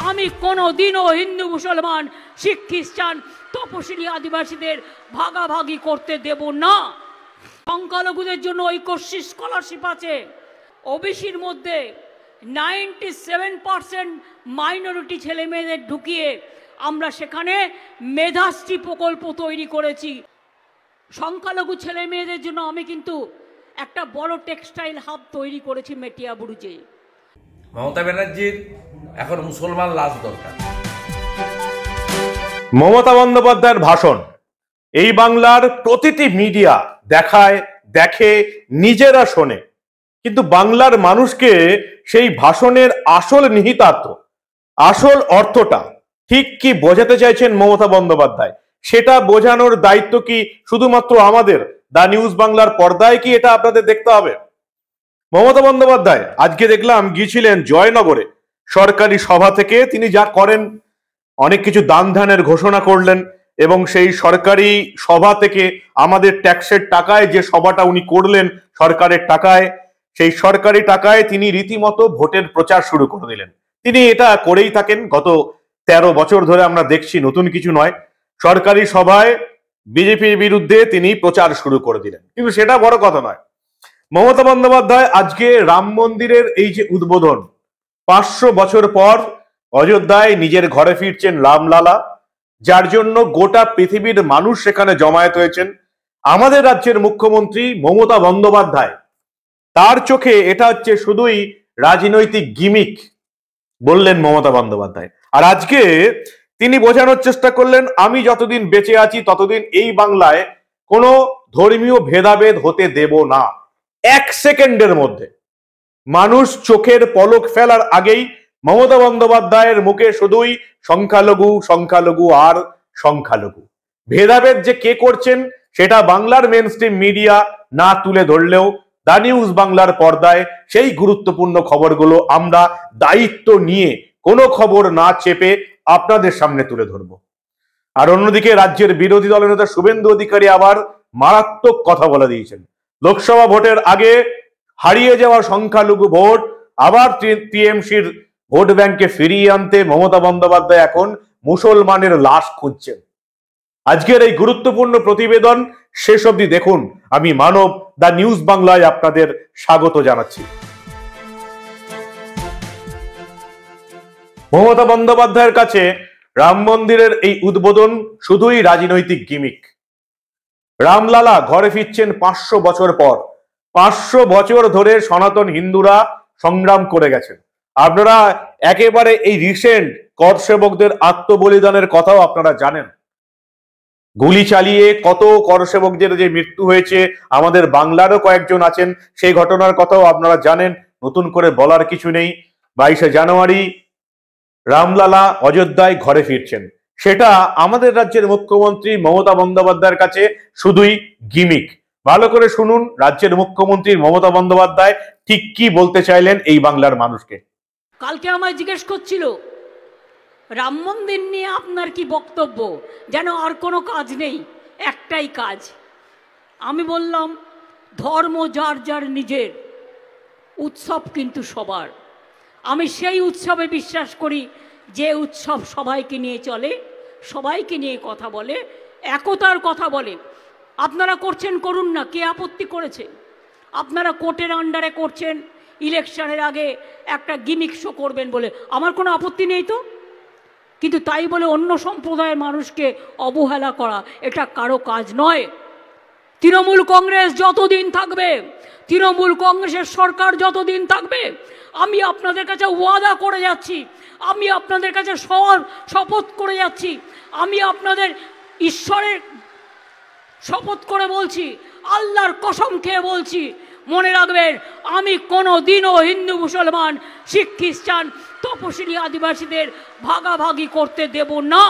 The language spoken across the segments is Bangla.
আমি কোনোদিনও হিন্দু মুসলমান শিখ খ্রিস্টান তপশিলি আদিবাসীদের ভাগাভাগি করতে দেব না। সংখ্যালঘুদের জন্য ঐক্যশ্রী স্কলারশিপ আছে। ওবিসির মধ্যে 97% মাইনরিটি ছেলে মেয়েদের ঢুকিয়ে আমরা সেখানে মেধাশ্রী প্রকল্প তৈরি করেছি। সংখ্যালঘু ছেলে মেয়েদের জন্য আমি কিন্তু একটা বড় টেক্সটাইল হাব তৈরি করেছি মেটিয়াবুরুজে। মমতা ব্যানার্জির এখন মুসলমান লাশ দরকার। মমতা বন্দ্যোপাধ্যায়ের ভাষণ এই বাংলার প্রতিটি মিডিয়া দেখায়, দেখে, নিজেরা শোনে, কিন্তু বাংলার মানুষকে সেই ভাষণের আসল নিহিতার্থ, আসল অর্থটা ঠিক কি বোঝাতে চাইছেন মমতা বন্দ্যোপাধ্যায়, সেটা বোঝানোর দায়িত্ব কি শুধুমাত্র আমাদের দা নিউজ বাংলার পর্দায় কি এটা আপনাদের দেখতে হবে? মমতা বন্দ্যোপাধ্যায় আজকে দেখলাম গিয়েছিলেন জয়নগরে সরকারি সভা থেকে। তিনি যা করেন, অনেক কিছু দান ধ্যানের ঘোষণা করলেন এবং সেই সরকারি সভা থেকে আমাদের ট্যাক্সের টাকায় যে সভাটা উনি করলেন সরকারের টাকায়, সেই সরকারি টাকায় তিনি রীতিমতো ভোটের প্রচার শুরু করে দিলেন। তিনি এটা করেই থাকেন, গত 13 বছর ধরে আমরা দেখছি, নতুন কিছু নয়। সরকারি সভায় বিজেপির বিরুদ্ধে তিনি প্রচার শুরু করে দিলেন, কিন্তু সেটা বড় কথা নয়। মমতা বন্দ্যোপাধ্যায় আজকে রাম মন্দিরের এই যে উদ্বোধন, 500 বছর পর অযোধ্যায় নিজের ঘরে ফিরছেন রামলালা, যার জন্য গোটা পৃথিবীর মানুষ সেখানে জমায়েত হয়েছেন। আমাদের রাজ্যের মুখ্যমন্ত্রী মমতা বন্দ্যোপাধ্যায়, তার চোখে এটা হচ্ছে শুধুই রাজনৈতিক গিমিক বললেন মমতা বন্দ্যোপাধ্যায়। আর আজকে তিনি বোঝানোর চেষ্টা করলেন, আমি যতদিন বেঁচে আছি ততদিন এই বাংলায় কোনো ধর্মীয় ভেদাভেদ হতে দেব না। 1 সেকেন্ডের মধ্যে, মানুষ চোখের পলক ফেলার আগেই মমতা বন্দ্যোপাধ্যায়ের মুখে শুধুই সংখ্যালঘু, সংখ্যালঘু আর সংখ্যালঘু। ভেদাভেদ যে কে করছেন সেটা বাংলার মেইনস্ট্রিম মিডিয়া না তুলে ধরলেও দা নিউজ বাংলার পর্দায় সেই গুরুত্বপূর্ণ খবরগুলো আমরা দায়িত্ব নিয়ে কোনো খবর না চেপে আপনাদের সামনে তুলে ধরব। আর অন্যদিকে রাজ্যের বিরোধী দলের নেতা শুভেন্দু অধিকারী আবার মারাত্মক কথা বলে দিয়েছেন। লোকসভা ভোটের আগে হারিয়ে যাওয়া সংখ্যালঘু ভোট আবার টিএমসির ভোট ব্যাংকে ফিরিয়ে আনতে মমতা বন্দ্যোপাধ্যায় এখন মুসলমানের লাশ খুঁজছেন। আজকের এই গুরুত্বপূর্ণ প্রতিবেদন শেষ অবধি দেখুন। আমি মানব, দা নিউজ বাংলায় আপনাদের স্বাগত জানাচ্ছি। মমতা বন্দ্যোপাধ্যায়ের কাছে রাম মন্দিরের এই উদ্বোধন শুধুই রাজনৈতিক গিমিক। রামলালা ঘরে ফিরছেন 500 বছর পর। 500 বছর ধরে সনাতন হিন্দুরা সংগ্রাম করে গেছেন। আপনারা একেবারে এই রিসেন্ট কর সেবকদের আত্মবলিদানের কথাও আপনারা জানেন। গুলি চালিয়ে কত কর সেবকদের যে মৃত্যু হয়েছে, আমাদের বাংলারও কয়েকজন আছেন, সেই ঘটনার কথাও আপনারা জানেন, নতুন করে বলার কিছু নেই। 22শে জানুয়ারি রামলালা অযোধ্যায় ঘরে ফিরছেন, সেটা আমাদের রাজ্যের মুখ্যমন্ত্রী মমতা বন্দ্যোপাধ্যায়ের কাছে শুধুই গিমিক। ভালো করে শুনুন রাজ্যের মুখ্যমন্ত্রী মমতা বন্দ্যোপাধ্যায় ঠিক কি বলতে চাইলেন এই বাংলার মানুষকে। কালকে আমায় জিজ্ঞেস করছিল, রাম মন্দির নিয়ে আপনার কি বক্তব্য, যেন আর কোনো কাজ নেই, একটাই কাজ। আমি বললাম, ধর্ম যার যার নিজের, উৎসব কিন্তু সবার। আমি সেই উৎসবে বিশ্বাস করি যে উৎসব সবাইকে নিয়ে চলে, সবাইকে নিয়ে কথা বলে, একতার কথা বলে। আপনারা করছেন, করুন না, কে আপত্তি করেছে? আপনারা কোর্টের আন্ডারে করছেন, ইলেকশনের আগে একটা গিমিক শো করবেন বলে, আমার কোনো আপত্তি নেই তো। কিন্তু তাই বলে অন্য সম্প্রদায়ের মানুষকে অবহেলা করা এটা কারো কাজ নয়। তৃণমূল কংগ্রেস যতদিন থাকবে, তৃণমূল কংগ্রেসের সরকার যতদিন থাকবে, আমি আপনাদের কাছে ওয়াদা করে যাচ্ছি, আমি আপনাদের কাছে শপথ করে যাচ্ছি, আমি আপনাদের ঈশ্বরের শপথ করে বলছি, আল্লাহর কসম খেয়ে বলছি, মনে রাখবেন, আমি কোনোদিনও হিন্দু মুসলমান শিখ খ্রিস্টান তপশিলি আদিবাসীদের ভাগাভাগি করতে দেব না।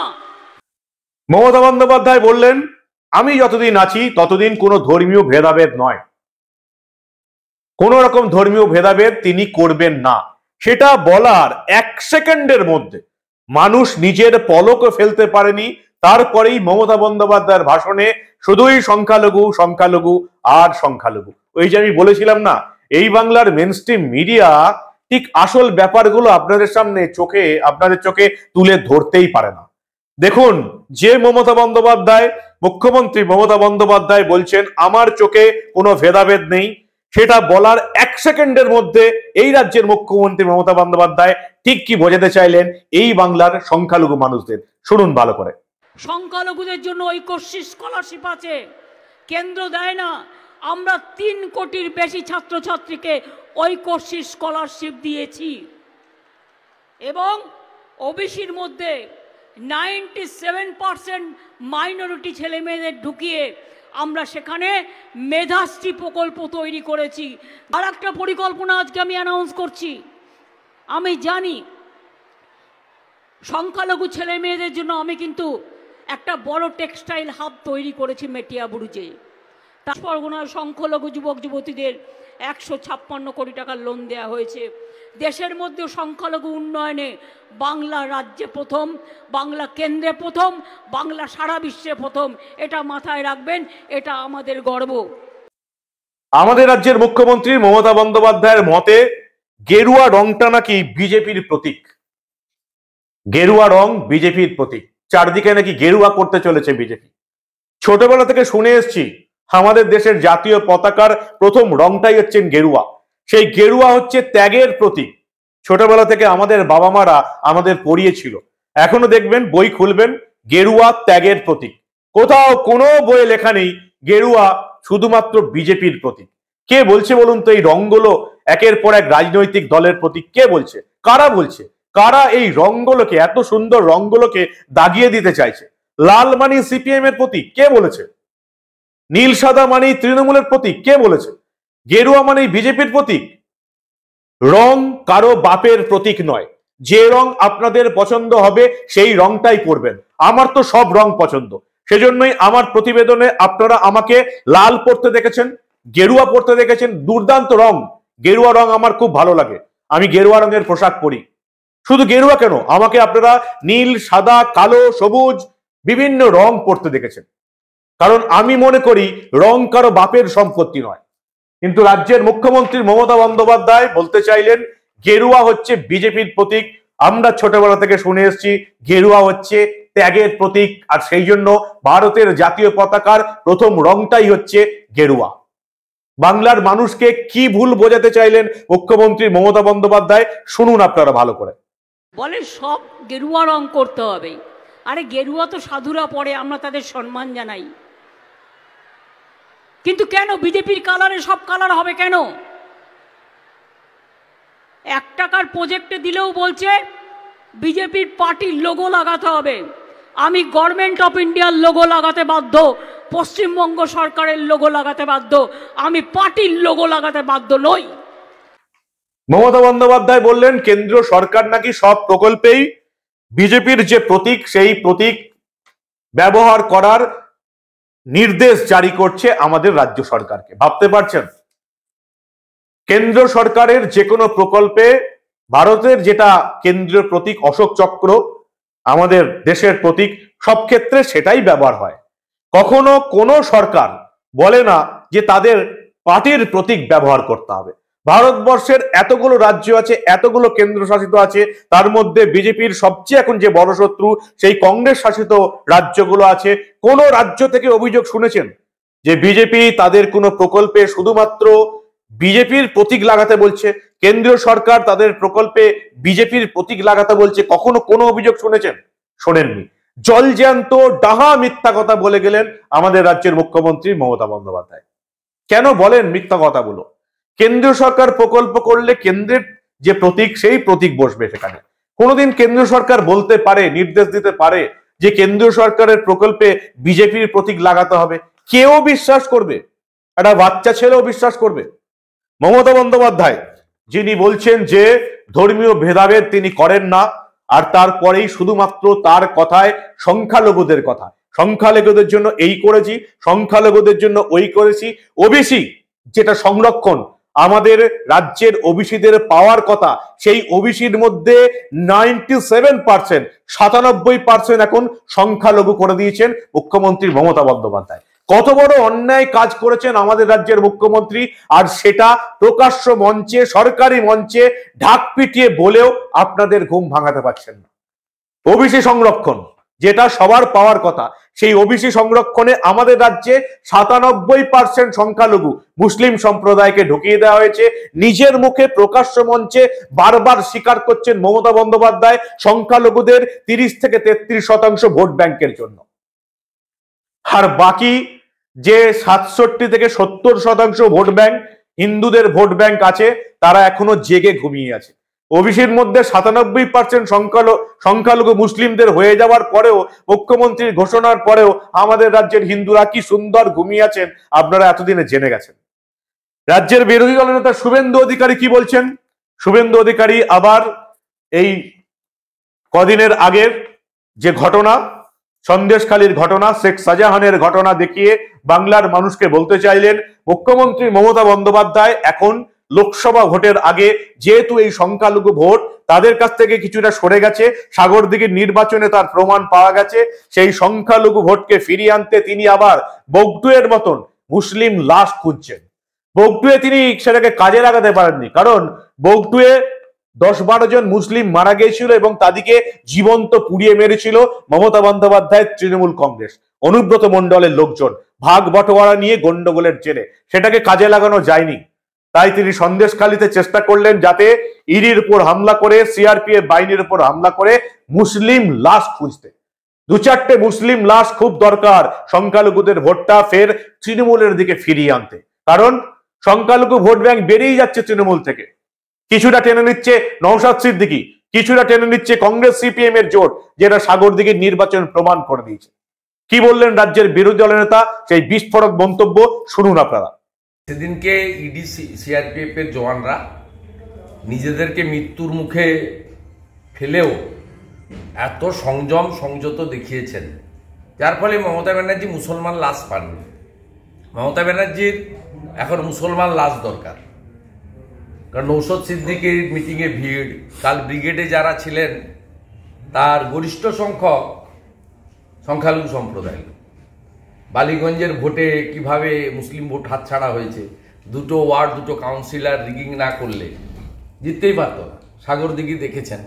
মমতা বন্দ্যোপাধ্যায় বললেন, আমি যতদিন আছি ততদিন কোনো ধর্মীয় ভেদাভেদ নয়, কোন রকম ধর্মীয় ভেদাভেদ তিনি করবেন না। সেটা বলার 1 সেকেন্ডের মধ্যে মানুষ নিজের পলকও ফেলতে পারেনি। তারপরেই মমতা বন্দ্যোপাধ্যায়ের ভাষণে শুধুই সংখ্যালঘু, সংখ্যালঘু আর সংখ্যালঘু। ওই যে আমি বলেছিলাম না, এই বাংলার মেইনস্ট্রিম মিডিয়া ঠিক আসল ব্যাপারগুলো আপনাদের চোখে তুলে ধরতেই পারে না। দেখুন, যে মমতা বন্দ্যোপাধ্যায়, মুখ্যমন্ত্রী মমতা বন্দ্যোপাধ্যায় বলছেন আমার চোখে কোনো ভেদাভেদ নেই, সেটা বলার 1 সেকেন্ডের মধ্যে এই রাজ্যের মুখ্যমন্ত্রী মমতা বন্দ্যোপাধ্যায় ঠিক কি বোঝাতে চাইলেন এই বাংলার সংখ্যালঘু মানুষদের, শুনুন ভালো করে। সংখ্যালঘুদের জন্য ঐক্যশ্রী স্কলারশিপ আছে, কেন্দ্র দেয় না। আমরা 3 কোটির বেশি ছাত্রছাত্রীকে ঐক্যশ্রী স্কলারশিপ দিয়েছি এবং ওবিসির মধ্যে 97% মাইনরিটি ছেলে মেয়েদের ঢুকিয়ে আমরা সেখানে মেধাশ্রী প্রকল্প তৈরি করেছি। আর একটা পরিকল্পনা আজকে আমি অ্যানাউন্স করছি। আমি জানি সংখ্যালঘু ছেলে মেয়েদের জন্য আমি কিন্তু একটা বড় টেক্সটাইল হাব তৈরি করেছি মেটিয়াবুরুজে। তারপর সংখ্যালঘু যুবক যুবতীদের 156 কোটি টাকার লোন দেওয়া হয়েছে। দেশের মধ্যে সংখ্যালঘু উন্নয়নে বাংলা রাজ্যে প্রথম, বাংলা কেন্দ্রে প্রথম, বাংলা সারা বিশ্বে প্রথম। এটা মাথায় রাখবেন, এটা আমাদের গর্ব। আমাদের রাজ্যের মুখ্যমন্ত্রী মমতা বন্দ্যোপাধ্যায়ের মতে গেরুয়া রংটা নাকি বিজেপির প্রতীক। গেরুয়া রং বিজেপির প্রতীক, চারদিকে নাকি গেরুয়া করতে চলেছে বিজেপি। ছোটবেলা থেকে শুনে এসছি আমাদের দেশের জাতীয় পতাকার প্রথম রংটাই হচ্ছে গেরুয়া। সেই গেরুয়া হচ্ছে ত্যাগের প্রতীক। ছোটবেলা থেকে আমাদের বাবা মারা আমাদের পড়িয়েছিল। এখনো দেখবেন বই খুলবেন, গেরুয়া ত্যাগের প্রতীক। কোথাও কোনো বইয়ে লেখা নেই গেরুয়া শুধুমাত্র বিজেপির প্রতীক। কে বলছে বলুন তো এই রংগুলো একের পর এক রাজনৈতিক দলের প্রতীক? কে বলছে? কারা বলছে? কারা এই রংগুলোকে, এত সুন্দর রংগুলোকে দাগিয়ে দিতে চাইছে? লাল মানি সিপিএম এর প্রতীক, কে বলেছে? নীল সাদা মানি তৃণমূলের প্রতীক, কে বলেছে? গেরুয়া মানি বিজেপির প্রতীক। রং কারো বাপের প্রতীক নয়। যে রং আপনাদের পছন্দ হবে সেই রংটাই পরবেন। আমার তো সব রং পছন্দ, সেজন্যই আমার প্রতিবেদনে আপনারা আমাকে লাল পরতে দেখেছেন, গেরুয়া পরতে দেখেছেন। দুর্দান্ত রং, গেরুয়া রং আমার খুব ভালো লাগে। আমি গেরুয়া রঙের পোশাক পরি। শুধু গেরুয়া কেন, আমাকে আপনারা নীল, সাদা, কালো, সবুজ বিভিন্ন রং পরতে দেখেছেন। কারণ আমি মনে করি রং কারো বাপের সম্পত্তি নয়। কিন্তু রাজ্যের মুখ্যমন্ত্রী মমতা বন্দ্যোপাধ্যায় বলতে চাইলেন গেরুয়া হচ্ছে বিজেপির প্রতীক। আমরা ছোটবেলা থেকে শুনে এসেছি গেরুয়া হচ্ছে ত্যাগের প্রতীক, আর সেই জন্য ভারতের জাতীয় পতাকার প্রথম রংটাই হচ্ছে গেরুয়া। বাংলার মানুষকে কি ভুল বোঝাতে চাইলেন মুখ্যমন্ত্রী মমতা বন্দ্যোপাধ্যায়, শুনুন আপনারা ভালো করে। বলে সব গেরুয়া রং করতে হবে। আরে গেরুয়া তো সাধুরা পরে, আমরা তাদের সম্মান জানাই। কিন্তু কেন বিজেপির কালারে সব কালার হবে কেন? 1 টাকার প্রজেক্টে দিলেও বলছে বিজেপির পার্টির লোগো লাগাতে হবে। আমি গভর্নমেন্ট অফ ইন্ডিয়ার লোগো লাগাতে বাধ্য, পশ্চিমবঙ্গ সরকারের লোগো লাগাতে বাধ্য, আমি পার্টির লোগো লাগাতে বাধ্য নই। মমতা বন্দ্যোপাধ্যায় বললেন কেন্দ্রীয় সরকার নাকি সব প্রকল্পেই বিজেপির যে প্রতীক সেই প্রতীক ব্যবহার করার নির্দেশ জারি করছে আমাদের রাজ্য সরকারকে। ভাবতে পারছেন? কেন্দ্র সরকারের যে কোনো প্রকল্পে ভারতের যেটা কেন্দ্রীয় প্রতীক অশোক চক্র, আমাদের দেশের প্রতীক, সব ক্ষেত্রে সেটাই ব্যবহার হয়। কখনো কোনো সরকার বলে না যে তাদের পার্টির প্রতীক ব্যবহার করতে হবে। ভারতবর্ষের এতগুলো রাজ্য আছে, এতগুলো কেন্দ্রশাসিত আছে, তার মধ্যে বিজেপির সবচেয়ে এখন যে বড় শত্রু সেই কংগ্রেস শাসিত রাজ্যগুলো আছে। কোন রাজ্য থেকে অভিযোগ শুনেছেন যে বিজেপি তাদের কোনো প্রকল্পে শুধুমাত্র বিজেপির প্রতীক লাগাতে বলছে, কেন্দ্রীয় সরকার তাদের প্রকল্পে বিজেপির প্রতীক লাগাতে বলছে? কখনো কোনো অভিযোগ শুনেছেন? শোনেননি। জলজ্যান্ত ডাহা মিথ্যা কথা বলে গেলেন আমাদের রাজ্যের মুখ্যমন্ত্রী মমতা বন্দ্যোপাধ্যায়। কেন বলেন মিথ্যা কথাগুলো? কেন্দ্রীয় সরকার প্রকল্প করলে কেন্দ্রের যে প্রতীক সেই প্রতীক বসবে সেখানে। কোনোদিন কেন্দ্রীয় সরকার বলতে পারে, নির্দেশ দিতে পারে যে কেন্দ্রীয় সরকারের প্রকল্পে বিজেপির প্রতীক লাগাতে হবে? কেউ বিশ্বাস করবে? একটা বাচ্চা ছেলেও বিশ্বাস করবে? মমতা বন্দ্যোপাধ্যায় যিনি বলছেন যে ধর্মীয় ভেদাভেদ তিনি করেন না, আর তারপরেই শুধুমাত্র তার কথায় সংখ্যালঘুদের কথা, সংখ্যালঘুদের জন্য এই করেছি, সংখ্যালঘুদের জন্য ওই করেছি। ওবিসি যেটা সংরক্ষণ আমাদের রাজ্যের ওবিসিদের পাওয়ার কথা, সেই ওবিসির মধ্যে 97% এখন সংখ্যালঘু করে দিয়েছেন মুখ্যমন্ত্রী মমতা বন্দ্যোপাধ্যায়। কত বড় অন্যায় কাজ করেছেন আমাদের রাজ্যের মুখ্যমন্ত্রী, আর সেটা প্রকাশ্য মঞ্চে, সরকারি মঞ্চে ঢাক পিটিয়ে বলেও আপনাদের ঘুম ভাঙাতে পারছেন না। ওবিসি সংরক্ষণ যেটা সবার পাওয়ার কথা, সেই ওবিসি সংরক্ষণে আমাদের রাজ্যে 97% সংখ্যালঘু মুসলিম সম্প্রদায়কে ঢুকিয়ে দেওয়া হয়েছে। নিজের মুখে প্রকাশ্য মঞ্চে বারবার স্বীকার করছেন মমতা বন্দ্যোপাধ্যায় সংখ্যালঘুদের 30 থেকে 33% ভোট ব্যাংকের জন্য। আর বাকি যে 67 থেকে 70% ভোট ব্যাংক, হিন্দুদের ভোট ব্যাংক আছে, তারা এখনো জেগে ঘুমিয়ে আছে। ওবিসির মধ্যে 97% সংখ্যালঘু মুসলিমদের হয়ে যাওয়ার পরেও, মুখ্যমন্ত্রীর ঘোষণার পরেও আমাদের রাজ্যের হিন্দুরা কি সুন্দর ঘুমিয়ে আছেন আপনারা এতদিনে জেনে গেছেন। রাজ্যের বিরোধী দলনেতা শুভেন্দু অধিকারী কি বলছেন? শুভেন্দু অধিকারী আবার এই কদিনের আগের যে ঘটনা, সন্দেশখালীর ঘটনা, শেখ শাহজাহানের ঘটনা দেখিয়ে বাংলার মানুষকে বলতে চাইলেন মুখ্যমন্ত্রী মমতা বন্দ্যোপাধ্যায় এখন লোকসভা ভোটের আগে যেহেতু এই সংখ্যালঘু ভোট তাদের কাছ থেকে কিছুটা সরে গেছে, সাগরদিঘির নির্বাচনে তার প্রমাণ পাওয়া গেছে, সেই সংখ্যালঘু ভোটকে ফিরিয়ে আনতে তিনি আবার বগটুয়ের মতন মুসলিম লাশ খুঁজছেন। বগটুয়ে তিনি সেটাকে কাজে লাগাতে পারেননি, কারণ বগটুয়ে 10-12 জন মুসলিম মারা গিয়েছিল এবং তাদেরকে জীবন্ত পুড়িয়ে মেরেছিল মমতা বন্দ্যোপাধ্যায়ের তৃণমূল কংগ্রেস, অনুব্রত মণ্ডলের লোকজন, ভাগ বটোয়ারা নিয়ে গন্ডগোলের জেরে সেটাকে কাজে লাগানো যায়নি। তাই তিনি সন্দেশখালীতে চেষ্টা করলেন যাতে ইডির উপর হামলা করে, সিআরপিএফ বাহিনীর উপর হামলা করে মুসলিম লাশ খুঁজতে। 2-4টে মুসলিম লাশ খুব দরকার সংখ্যালঘুদের ভোটটা ফের তৃণমূলের দিকে ফিরিয়ে আনতে, কারণ সংখ্যালঘু ভোট ব্যাংক বেরিয়ে যাচ্ছে তৃণমূল থেকে। কিছুটা টেনে নিচ্ছে নওশাদ সিদ্দিকী, কিছুটা টেনে নিচ্ছে কংগ্রেস সিপিএম এর জোট, যেটা সাগরদিঘির নির্বাচন প্রমাণ করে দিয়েছে। কি বললেন রাজ্যের বিরোধী দলনেতা, সেই বিস্ফোরক মন্তব্য শুনুন আপনারা। সেদিনকে ইডি সিআরপিএফ এর জওয়ানরা নিজেদেরকে মৃত্যুর মুখে ফেলেও এত সংযম সংযত দেখিয়েছেন, যার ফলে মমতা ব্যানার্জি মুসলমান লাশ পাননি। মমতা ব্যানার্জির এখন মুসলমান লাশ দরকার, কারণ নওশাদ সিদ্দিকীর মিটিংয়ে ভিড়, কাল ব্রিগেডে যারা ছিলেন তার গরিষ্ঠ সংখ্যক সংখ্যালঘু সম্প্রদায়। বালিগঞ্জের ভোটে কিভাবে মুসলিম ভোট হাতছাড়া হয়েছে, 2টো ওয়ার্ড 2টো কাউন্সিলর রিগিং না করলে জিততেই পারত না, সাগরদিঘি দেখেছেন।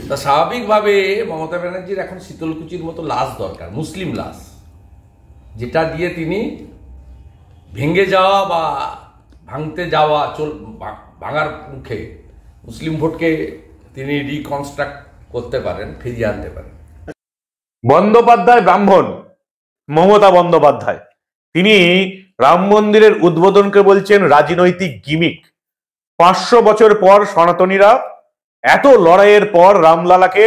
তা স্বাভাবিকভাবে মমতা ব্যানার্জির এখন শীতলকুচির মতো লাশ দরকার, মুসলিম লাশ, যেটা দিয়ে তিনি ভেঙে যাওয়া বা ভাঙতে যাওয়া ভাঙার মুখে মুসলিম ভোটকে তিনি রিকনস্ট্রাক্ট করতে পারেন, ফিরিয়ে আনতে পারেন। বন্দ্যোপাধ্যায় ব্রাহ্মণ, মমতা বন্দ্যোপাধ্যায় তিনি রাম মন্দিরের উদ্বোধনকে বলছেন রাজনৈতিক গিমিক। 500 বছর পর সনাতনীরা এত লড়াইয়ের পর রামলালাকে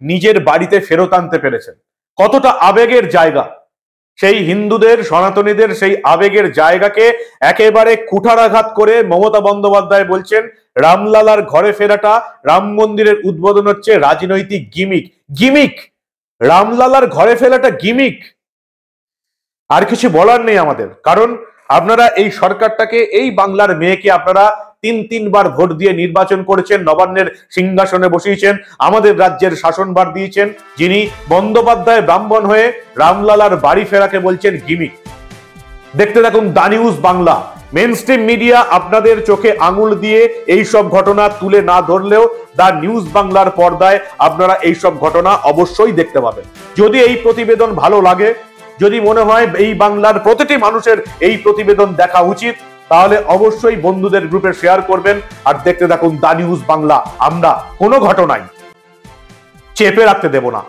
নিজের বাড়িতে ফেরত আনতে পেরেছেন। কতটা আবেগের জায়গা, সেই হিন্দুদের, সনাতনীদের সেই আবেগের জায়গাকে একেবারে কুঠারাঘাত করে মমতা বন্দ্যোপাধ্যায় বলছেন রামলালার ঘরে ফেরাটা, রাম মন্দিরের উদ্বোধন হচ্ছে রাজনৈতিক গিমিক। গিমিক, রামলালার ঘরে ফেরাটা গিমিক। আর কিছু বলার নেই আমাদের, কারণ আপনারা এই সরকারটাকে, এই বাংলার মেয়েকে আপনারা 3-3বার ভোট দিয়ে নির্বাচন করেছেন, নবান্নের সিংহাসনে বসিয়েছেন, আমাদের রাজ্যের শাসনভার দিয়েছেন, যিনি বন্দ্যোপাধ্যায় ব্রাহ্মণ হয়ে রামলালার বাড়ি ফেরাকে বলছেন গিমিক। দেখতে থাকুন the news Bangla. Mainstream media আপনাদের চোখে আঙুল দিয়ে এইসব ঘটনা তুলে না ধরলেও দা নিউজ বাংলার পর্দায় আপনারা এইসব ঘটনা অবশ্যই দেখতে পাবেন। যদি এই প্রতিবেদন ভালো লাগে, যদি মনে হয় এই বাংলার প্রতিটি মানুষের এই প্রতিবেদন দেখা উচিত, তাহলে অবশ্যই বন্ধুদের গ্রুপে শেয়ার করবেন। আর দেখতে থাকুন দা নিউজ বাংলা। আমরা কোনো ঘটনাই চেপে রাখতে দেব না।